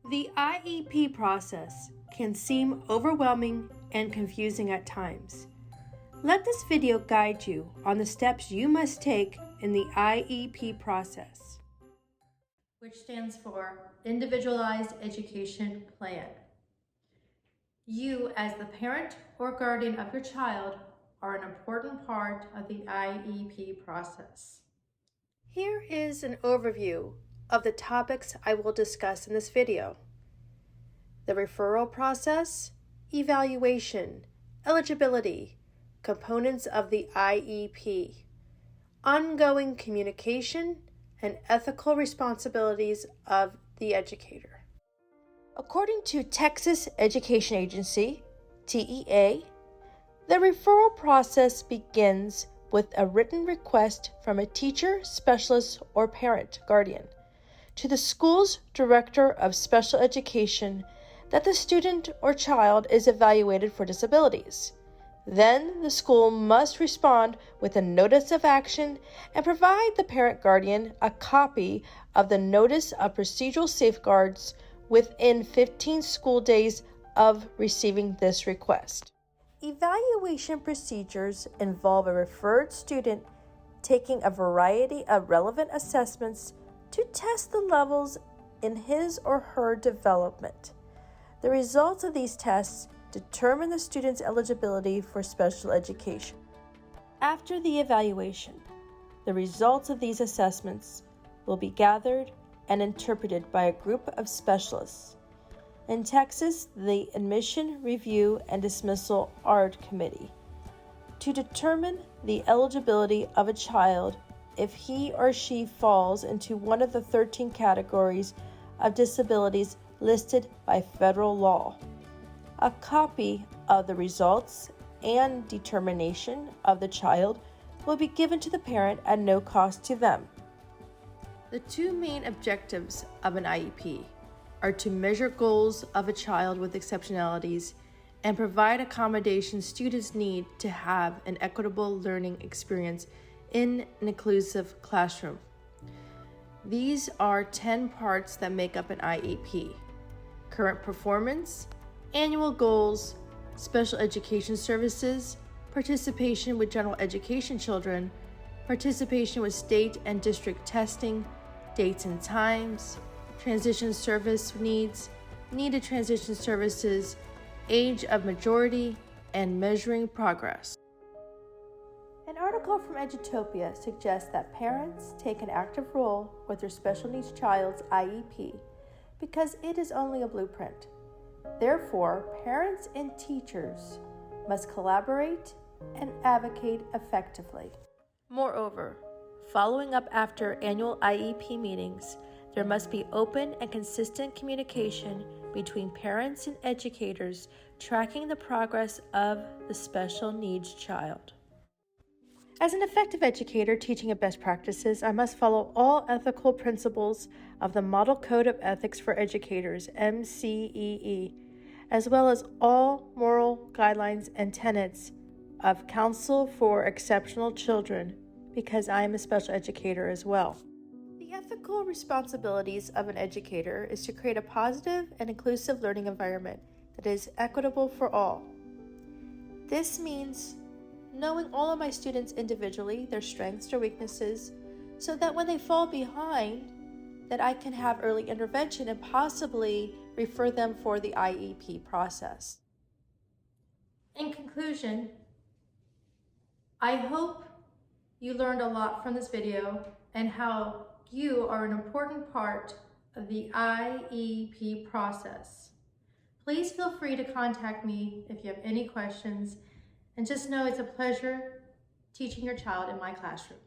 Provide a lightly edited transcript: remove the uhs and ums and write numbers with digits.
The IEP process can seem overwhelming and confusing at times. Let this video guide you on the steps you must take in the IEP process, which stands for Individualized Education Plan. You, as the parent or guardian of your child, are an important part of the IEP process. Here is an overview of the topics I will discuss in this video: the referral process, evaluation, eligibility, components of the IEP, ongoing communication, and ethical responsibilities of the educator. According to Texas Education Agency, TEA, the referral process begins with a written request from a teacher, specialist, or parent guardian to the school's director of special education that the student or child is evaluated for disabilities. Then the school must respond with a notice of action and provide the parent guardian a copy of the notice of procedural safeguards within 15 school days of receiving this request. Evaluation procedures involve a referred student taking a variety of relevant assessments to test the levels in his or her development. The results of these tests determine the student's eligibility for special education. After the evaluation, the results of these assessments will be gathered and interpreted by a group of specialists. In Texas, the Admission, Review, and Dismissal ARD Committee, to determine the eligibility of a child if he or she falls into one of the 13 categories of disabilities listed by federal law. A copy of the results and determination of the child will be given to the parent at no cost to them. The two main objectives of an IEP are to measure goals of a child with exceptionalities and provide accommodations students need to have an equitable learning experience in an inclusive classroom. These are 10 parts that make up an IEP: current performance, annual goals, special education services, participation with general education children, participation with state and district testing, dates and times, transition service needs, needed transition services, age of majority, and measuring progress. An article from Edutopia suggests that parents take an active role with their special needs child's IEP because it is only a blueprint. Therefore, parents and teachers must collaborate and advocate effectively. Moreover, following up after annual IEP meetings, there must be open and consistent communication between parents and educators tracking the progress of the special needs child. As an effective educator teaching of best practices, I must follow all ethical principles of the Model Code of Ethics for Educators, MCEE, as well as all moral guidelines and tenets of Council for Exceptional Children, because I am a special educator as well. The ethical responsibilities of an educator is to create a positive and inclusive learning environment that is equitable for all. This means knowing all of my students individually, their strengths, their weaknesses, so that when they fall behind, that I can have early intervention and possibly refer them for the IEP process. In conclusion, I hope you learned a lot from this video and how you are an important part of the IEP process. Please feel free to contact me if you have any questions, and just know it's a pleasure teaching your child in my classroom.